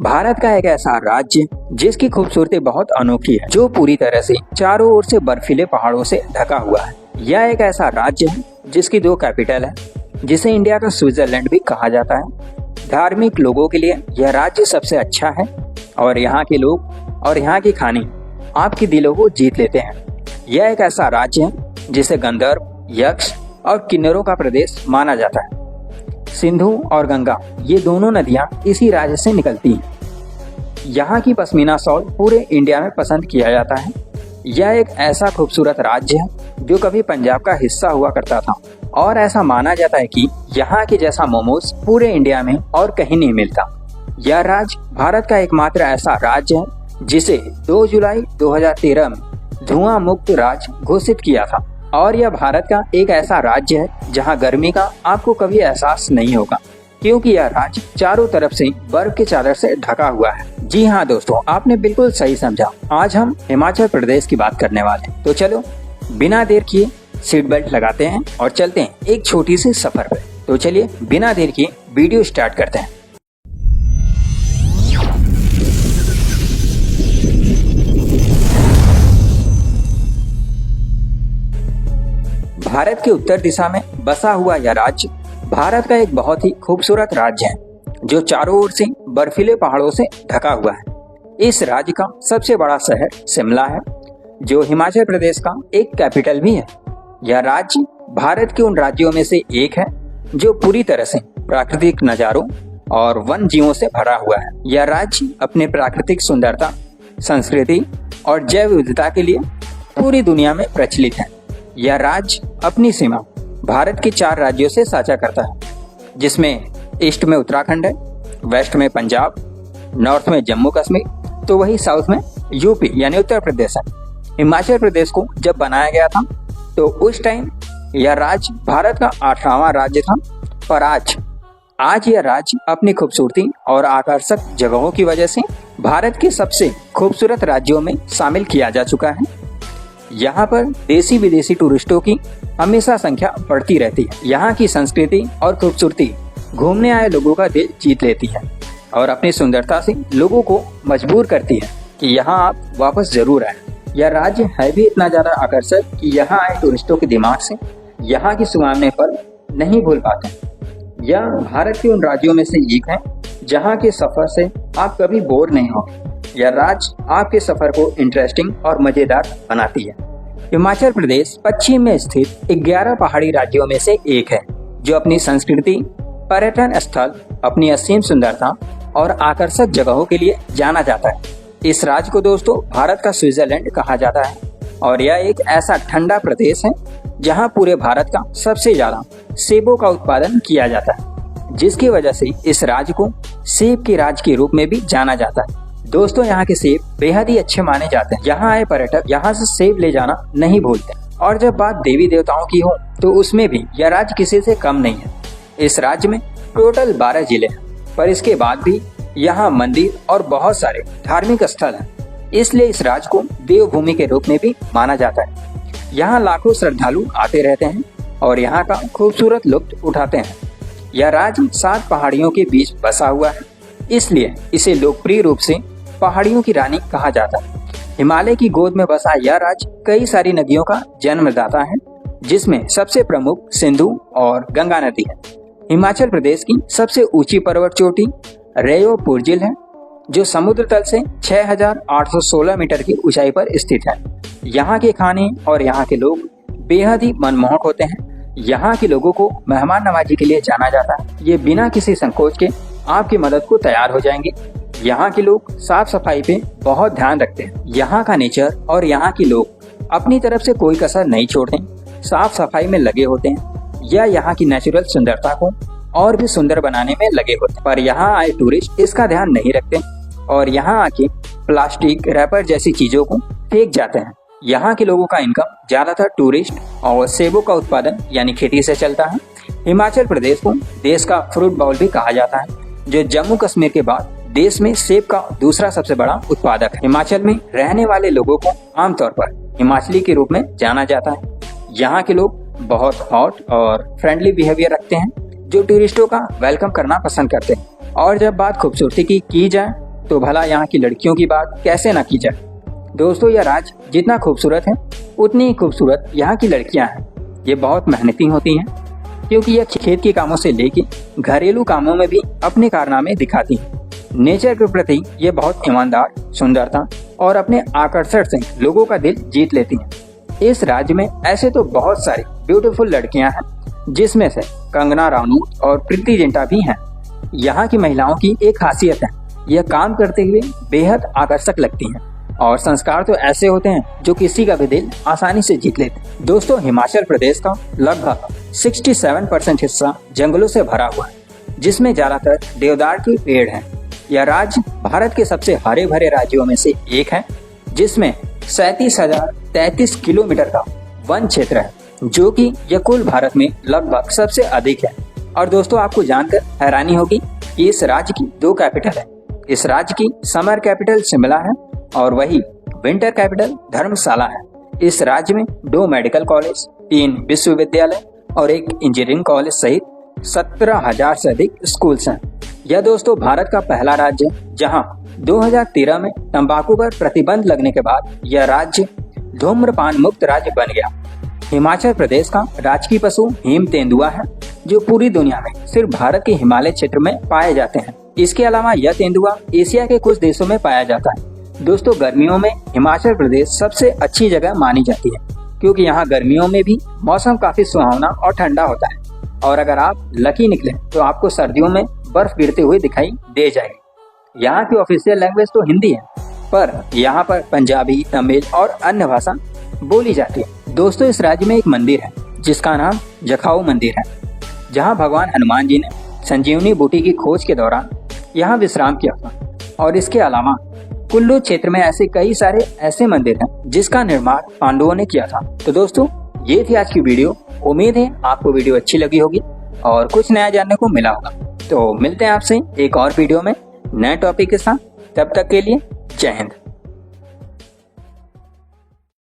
भारत का एक ऐसा राज्य जिसकी खूबसूरती बहुत अनोखी है, जो पूरी तरह से चारों ओर से बर्फीले पहाड़ों से ढका हुआ है। यह एक ऐसा राज्य है जिसकी 2 कैपिटल है, जिसे इंडिया का स्विट्जरलैंड भी कहा जाता है। धार्मिक लोगों के लिए यह राज्य सबसे अच्छा है और यहाँ के लोग और यहाँ की खाने आपके दिलों को जीत लेते हैं। यह एक ऐसा राज्य है जिसे गंधर्व, यक्ष और किन्नरों का प्रदेश माना जाता है। सिंधु और गंगा ये दोनों नदियां इसी राज्य से निकलती हैं। यहाँ की पश्मीना शॉल पूरे इंडिया में पसंद किया जाता है। यह एक ऐसा खूबसूरत राज्य है जो कभी पंजाब का हिस्सा हुआ करता था और ऐसा माना जाता है कि यहाँ के जैसा मोमोज पूरे इंडिया में और कहीं नहीं मिलता। यह राज्य भारत का एकमात्र ऐसा राज्य है जिसे 2 जुलाई 2013 में धुआं मुक्त राज्य घोषित किया था और यह भारत का एक ऐसा राज्य है जहां गर्मी का आपको कभी एहसास नहीं होगा, क्योंकि यह राज्य चारों तरफ से बर्फ की चादर से ढका हुआ है। जी हाँ दोस्तों, आपने बिल्कुल सही समझा। आज हम हिमाचल प्रदेश की बात करने वाले हैं। तो चलो बिना देर किए सीट बेल्ट लगाते हैं और चलते हैं एक छोटी सी सफर पे। तो चलिए बिना देर किए वीडियो स्टार्ट करते हैं। भारत के उत्तर दिशा में बसा हुआ यह राज्य भारत का एक बहुत ही खूबसूरत राज्य है जो चारों ओर से बर्फीले पहाड़ों से ढका हुआ है। इस राज्य का सबसे बड़ा शहर शिमला है, जो हिमाचल प्रदेश का एक कैपिटल भी है। यह राज्य भारत के उन राज्यों में से एक है जो पूरी तरह से प्राकृतिक नज़ारों और वन जीवों से भरा हुआ है। यह राज्य अपने प्राकृतिक सुंदरता, संस्कृति और जैव विविधता के लिए पूरी दुनिया में प्रचलित है। यह राज्य अपनी सीमा भारत के 4 राज्यों से साझा करता है, जिसमें ईस्ट में उत्तराखंड है, वेस्ट में पंजाब, नॉर्थ में जम्मू कश्मीर, तो वही साउथ में यूपी यानी उत्तर प्रदेश है। हिमाचल प्रदेश को जब बनाया गया था तो उस टाइम यह राज्य भारत का 8वां राज्य था, पर आज यह राज्य अपनी खूबसूरती और आकर्षक जगहों की वजह से भारत के सबसे खूबसूरत राज्यों में शामिल किया जा चुका है। यहाँ पर देसी विदेशी टूरिस्टों की हमेशा संख्या बढ़ती रहती है। यहाँ की संस्कृति और खूबसूरती घूमने आए लोगों का दिल जीत लेती है और अपनी सुंदरता से लोगों को मजबूर करती है कि यहाँ आप वापस जरूर आए। यह राज्य है भी इतना ज्यादा आकर्षक कि यहाँ आए टूरिस्टों के दिमाग से यहाँ की सुहावने पल नहीं भूल पाते। यह भारत के उन राज्यों में से एक है जहाँ के सफर से आप कभी बोर नहीं होंगे। यह राज्य आपके सफर को इंटरेस्टिंग और मजेदार बनाती है। हिमाचल प्रदेश पश्चिम में स्थित 11 पहाड़ी राज्यों में से एक है जो अपनी संस्कृति, पर्यटन स्थल, अपनी असीम सुंदरता और आकर्षक जगहों के लिए जाना जाता है। इस राज्य को दोस्तों भारत का स्विट्जरलैंड कहा जाता है और यह एक ऐसा ठंडा प्रदेश है जहां पूरे भारत का सबसे ज्यादा सेबों का उत्पादन किया जाता है, जिसकी वजह से इस राज्य को सेब के राज्य के रूप में भी जाना जाता है। दोस्तों, यहाँ के सेब बेहद ही अच्छे माने जाते हैं। यहाँ आए पर्यटक यहाँ से सेब ले जाना नहीं भूलते। और जब बात देवी देवताओं की हो तो उसमें भी यह राज्य किसी से कम नहीं है। इस राज्य में टोटल 12 जिले हैं, पर इसके बाद भी यहाँ मंदिर और बहुत सारे धार्मिक स्थल हैं, इसलिए इस राज्य को देवभूमि के रूप में भी माना जाता है। यहाँ लाखों श्रद्धालु आते रहते हैं और यहाँ का खूबसूरत लुत्फ उठाते हैं। यह राज्य 7 पहाड़ियों के बीच बसा हुआ है, इसलिए इसे लोकप्रिय रूप से पहाड़ियों की रानी कहा जाता है। हिमालय की गोद में बसा यह राज्य कई सारी नदियों का जन्मदाता है, जिसमें सबसे प्रमुख सिंधु और गंगा नदी है। हिमाचल प्रदेश की सबसे ऊंची पर्वत चोटी रेयो पुरजिल है, जो समुद्र तल से 6,816 मीटर की ऊंचाई पर स्थित है। यहाँ के खाने और यहाँ के लोग बेहद ही मनमोहक होते हैं। यहाँ के लोगों को मेहमान नवाजी के लिए जाना जाता है। ये बिना किसी संकोच के आपकी मदद को तैयार हो जाएंगे। यहाँ के लोग साफ सफाई पे बहुत ध्यान रखते हैं। यहाँ का नेचर और यहाँ के लोग अपनी तरफ से कोई कसर नहीं छोड़ते, साफ सफाई में लगे होते हैं या यहाँ की नेचुरल सुंदरता को और भी सुंदर बनाने में लगे होते हैं। पर यहाँ आए टूरिस्ट इसका ध्यान नहीं रखते और यहाँ आके प्लास्टिक, रैपर जैसी चीजों को फेंक जाते हैं। यहाँ के लोगों का इनकम ज्यादातर टूरिस्ट और सेबों का उत्पादन यानी खेती से चलता है। हिमाचल प्रदेश को देश का फ्रूट बाउल भी कहा जाता है, जो जम्मू कश्मीर के बाद देश में सेब का दूसरा सबसे बड़ा उत्पादक है। हिमाचल में रहने वाले लोगों को आमतौर पर हिमाचली के रूप में जाना जाता है। यहाँ के लोग बहुत हॉट और फ्रेंडली बिहेवियर रखते हैं, जो टूरिस्टों का वेलकम करना पसंद करते हैं। और जब बात खूबसूरती की जाए तो भला यहाँ की लड़कियों की बात कैसे ना की जाए। दोस्तों, यह राज्य जितना खूबसूरत है उतनी ही खूबसूरत यहाँ की लड़कियाँ हैं। ये बहुत मेहनती होती हैं, क्योंकि यह खेत के कामों से लेके घरेलू कामों में भी अपने कारनामे दिखाती हैं। नेचर के प्रति ये बहुत ईमानदार, सुंदरता और अपने आकर्षण से लोगों का दिल जीत लेती हैं। इस राज्य में ऐसे तो बहुत सारी ब्यूटीफुल लड़कियां हैं, जिसमें से कंगना रानौत और प्रीति जिंटा भी हैं। यहाँ की महिलाओं की एक खासियत है, यह काम करते हुए बेहद आकर्षक लगती हैं और संस्कार तो ऐसे होते हैं जो किसी का भी दिल आसानी से जीत लेते हैं। दोस्तों, हिमाचल प्रदेश का लगभग 67% हिस्सा जंगलों से भरा हुआ है, जिसमें ज्यादातर देवदार के पेड़ हैं। यह राज्य भारत के सबसे हरे भरे राज्यों में से एक है, जिसमें 37,033 किलोमीटर का वन क्षेत्र है, जो कि यह कुल भारत में लगभग सबसे अधिक है। और दोस्तों, आपको जानकर हैरानी होगी कि इस राज्य की 2 कैपिटल है। इस राज्य की समर कैपिटल शिमला है और वही विंटर कैपिटल धर्मशाला है। इस राज्य में 2 मेडिकल कॉलेज, 3 विश्वविद्यालय और 1 इंजीनियरिंग कॉलेज सहित 17,000 से अधिक स्कूल्स हैं। यह दोस्तों भारत का पहला राज्य है जहां 2013 में तंबाकू पर प्रतिबंध लगने के बाद यह राज्य धूम्रपान मुक्त राज्य बन गया। हिमाचल प्रदेश का राजकीय पशु हिम तेंदुआ है, जो पूरी दुनिया में सिर्फ भारत के हिमालय क्षेत्र में पाए जाते हैं। इसके अलावा यह तेंदुआ एशिया के कुछ देशों में पाया जाता है। दोस्तों, गर्मियों में हिमाचल प्रदेश सबसे अच्छी जगह मानी जाती है, क्योंकि यहाँ गर्मियों में भी मौसम काफी सुहावना और ठंडा होता है। और अगर आप लकी निकले तो आपको सर्दियों में बर्फ गिरते हुए दिखाई दे जाएगी। यहाँ की ऑफिशियल लैंग्वेज तो हिंदी है, पर यहाँ पर पंजाबी, तमिल और अन्य भाषा बोली जाती है। दोस्तों, इस राज्य में एक मंदिर है जिसका नाम जखाऊ मंदिर है, जहाँ भगवान हनुमान जी ने संजीवनी बूटी की खोज के दौरान यहाँ विश्राम किया था। और इसके अलावा कुल्लू क्षेत्र में ऐसे कई सारे ऐसे मंदिर हैं जिसका निर्माण पांडवों ने किया था। तो दोस्तों, ये थी आज की वीडियो। उम्मीद है आपको वीडियो अच्छी लगी होगी और कुछ नया जानने को मिला होगा। तो मिलते हैं आपसे एक और वीडियो में नए टॉपिक के साथ। तब तक के लिए जय हिंद।